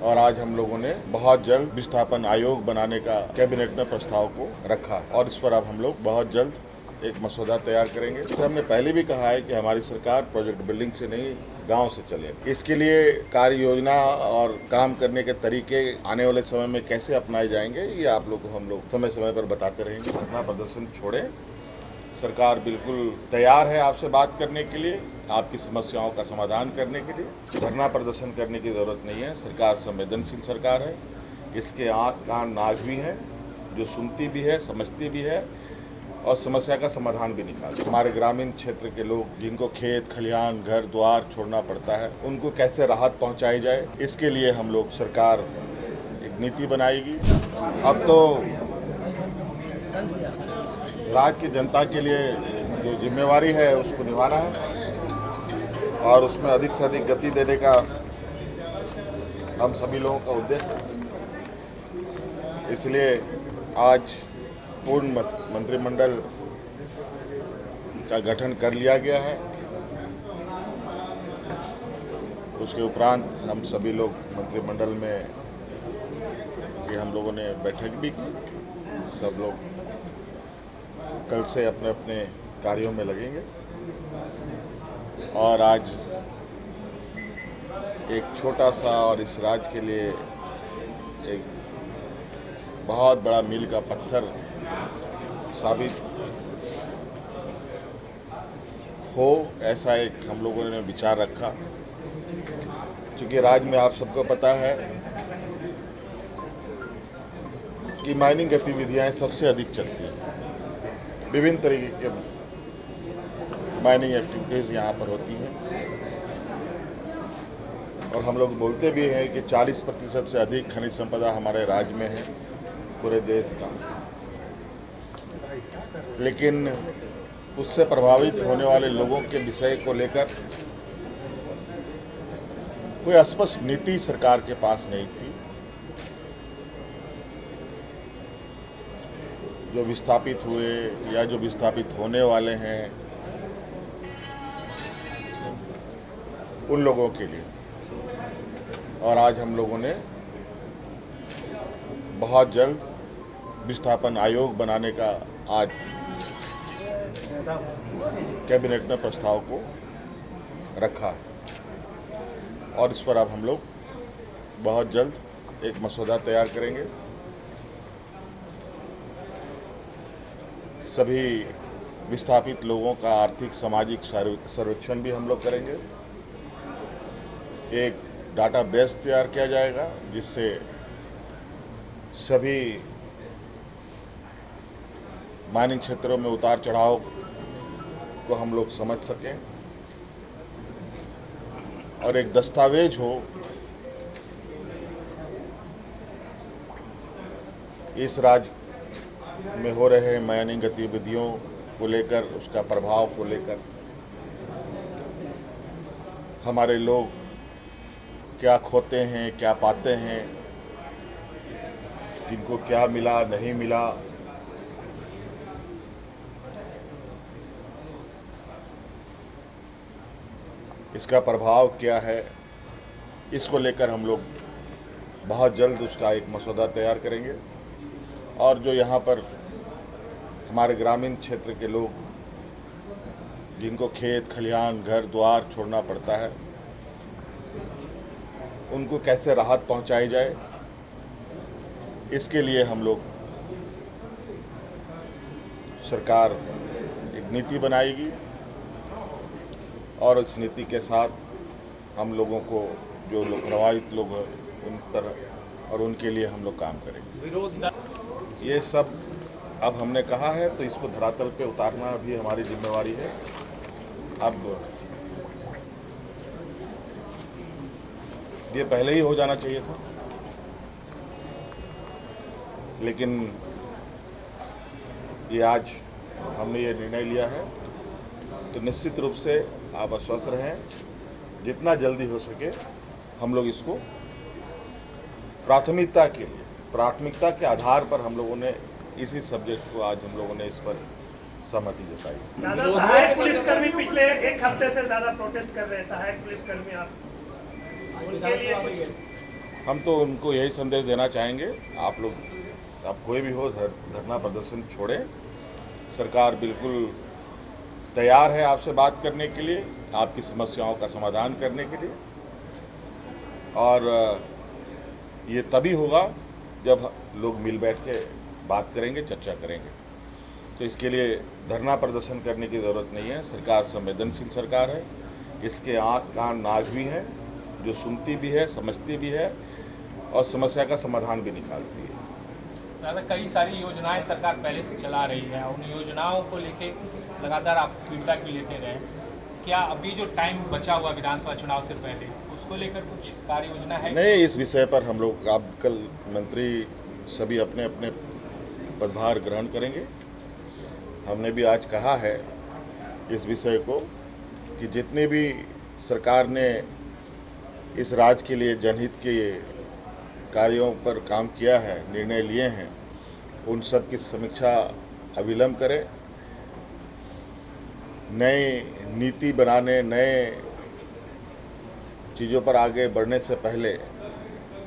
और आज हम लोगों ने बहुत जल्द विस्थापन आयोग बनाने का कैबिनेट में प्रस्ताव को रखा है और इस पर अब हम लोग बहुत जल्द एक मसौदा तैयार करेंगे। जैसे हमने पहले भी कहा है कि हमारी सरकार प्रोजेक्ट बिल्डिंग से नहीं गांव से चले। इसके लिए कार्य योजना और काम करने के तरीके आने वाले समय में कैसे अपनाए जाएंगे ये आप लोग को हम लोग समय समय पर बताते रहेंगे। धरना प्रदर्शन छोड़ें, सरकार बिल्कुल तैयार है आपसे बात करने के लिए, आपकी समस्याओं का समाधान करने के लिए। धरना प्रदर्शन करने की ज़रूरत नहीं है। सरकार संवेदनशील सरकार है, इसके आँख कान नाक भी हैं, जो सुनती भी है, समझती भी है और समस्या का समाधान भी निकालती है। हमारे ग्रामीण क्षेत्र के लोग जिनको खेत खलिहान घर द्वार छोड़ना पड़ता है, उनको कैसे राहत पहुँचाई जाए, इसके लिए हम लोग सरकार एक नीति बनाएगी। अब तो राज्य की जनता के लिए जो जिम्मेवारी है उसको निभाना है और उसमें अधिक से अधिक गति देने का हम सभी लोगों का उद्देश्य है। इसलिए आज पूर्ण मंत्रिमंडल का गठन कर लिया गया है। उसके उपरांत हम सभी लोग मंत्रिमंडल में कि हम लोगों ने बैठक भी की। सब लोग कल से अपने अपने कार्यों में लगेंगे और आज एक छोटा सा और इस राज्य के लिए एक बहुत बड़ा मील का पत्थर साबित हो, ऐसा एक हम लोगों ने विचार रखा। क्योंकि राज्य में आप सबको पता है कि माइनिंग गतिविधियां सबसे अधिक चलती हैं। विभिन्न तरीके के माइनिंग एक्टिविटीज़ यहाँ पर होती हैं और हम लोग बोलते भी हैं कि 40% से अधिक खनिज संपदा हमारे राज्य में है पूरे देश का। लेकिन उससे प्रभावित होने वाले लोगों के विषय को लेकर कोई स्पष्ट नीति सरकार के पास नहीं थी। जो विस्थापित हुए या जो विस्थापित होने वाले हैं उन लोगों के लिए, और आज हम लोगों ने बहुत जल्द विस्थापन आयोग बनाने का आज कैबिनेट में प्रस्ताव को रखा है और इस पर अब हम लोग बहुत जल्द एक मसौदा तैयार करेंगे। सभी विस्थापित लोगों का आर्थिक सामाजिक सर्वेक्षण भी हम लोग करेंगे। एक डाटाबेस तैयार किया जाएगा जिससे सभी माइनिंग क्षेत्रों में उतार चढ़ाव को हम लोग समझ सकें और एक दस्तावेज हो इस राज्य में हो रहे माइनिंग गतिविधियों को लेकर, उसका प्रभाव को लेकर हमारे लोग क्या खोते हैं, क्या पाते हैं, जिनको क्या मिला नहीं मिला, इसका प्रभाव क्या है, इसको लेकर हम लोग बहुत जल्द उसका एक मसौदा तैयार करेंगे। और जो यहाँ पर हमारे ग्रामीण क्षेत्र के लोग जिनको खेत खलिहान घर द्वार छोड़ना पड़ता है, उनको कैसे राहत पहुँचाई जाए, इसके लिए हम लोग सरकार एक नीति बनाएगी और इस नीति के साथ हम लोगों को जो लोग प्रभावित लोग हैं उन पर और उनके लिए हम लोग काम करेंगे। ये सब अब हमने कहा है तो इसको धरातल पे उतारना भी हमारी जिम्मेवारी है। अब ये पहले ही हो जाना चाहिए था, लेकिन ये आज हमने ये निर्णय लिया है तो निश्चित रूप से आप आश्वस्त रहें, जितना जल्दी हो सके हम लोग इसको प्राथमिकता के आधार पर हम लोगों ने इसी सब्जेक्ट को आज हम लोगों ने इस पर सहमति जताई। दादा, सहायक पुलिसकर्मी पिछले एक हफ्ते से ज्यादा प्रोटेस्ट कर रहे हैं। सहायक पुलिसकर्मी आप उनके लिए कुछ हम तो उनको यही संदेश देना चाहेंगे, आप लोग, आप कोई भी हो, धरना प्रदर्शन छोड़ें। सरकार बिल्कुल तैयार है आपसे बात करने के लिए, आपकी समस्याओं का समाधान करने के लिए। और ये तभी होगा जब लोग मिल बैठ के बात करेंगे, चर्चा करेंगे। तो इसके लिए धरना प्रदर्शन करने की ज़रूरत नहीं है। सरकार संवेदनशील सरकार है, इसके आँख कान नाक भी हैं, जो सुनती भी है, समझती भी है और समस्या का समाधान भी निकालती है। दादा, कई सारी योजनाएं सरकार पहले से चला रही है, उन योजनाओं को लेके लगातार आप फीडबैक भी लेते रहे। क्या अभी जो टाइम बचा हुआ विधानसभा चुनाव से पहले, उसको लेकर कुछ कार्य योजना है? नहीं, इस विषय पर हम लोग, आप कल मंत्री सभी अपने अपने पदभार ग्रहण करेंगे। हमने भी आज कहा है इस विषय को कि जितने भी सरकार ने इस राज्य के लिए जनहित के कार्यों पर काम किया है, निर्णय लिए हैं, उन सब की समीक्षा अविलंब करें। नई नीति बनाने, नए चीज़ों पर आगे बढ़ने से पहले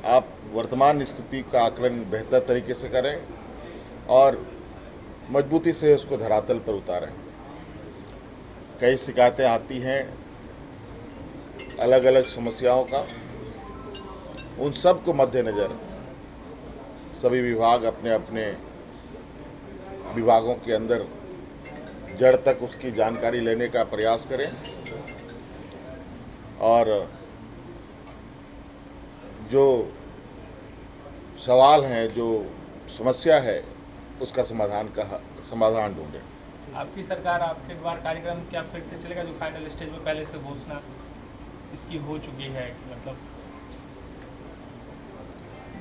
आप वर्तमान स्थिति का आकलन बेहतर तरीके से करें और मजबूती से उसको धरातल पर उतारें। कई शिकायतें आती हैं अलग अलग समस्याओं का, उन सब को मद्देनज़र सभी विभाग अपने अपने विभागों के अंदर जड़ तक उसकी जानकारी लेने का प्रयास करें और जो सवाल हैं, जो समस्या है, उसका समाधान ढूंढें। आपकी सरकार, आपके द्वार कार्यक्रम क्या फिर से चलेगा, जो फाइनल स्टेज में पहले से घोषणा इसकी हो चुकी है? मतलब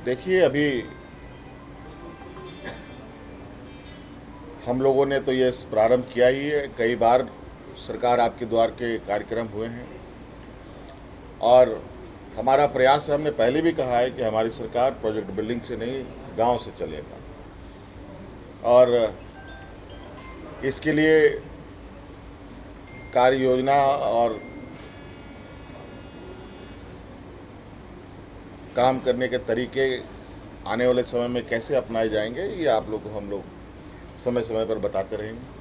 देखिए, अभी हम लोगों ने तो ये प्रारंभ किया ही है। कई बार सरकार आपके द्वार के कार्यक्रम हुए हैं और हमारा प्रयास है, हमने पहले भी कहा है कि हमारी सरकार प्रोजेक्ट बिल्डिंग से नहीं, गांव से चलेगा और इसके लिए कार्य योजना और काम करने के तरीके आने वाले समय में कैसे अपनाए जाएंगे, ये आप लोग को हम लोग समय समय पर बताते रहेंगे।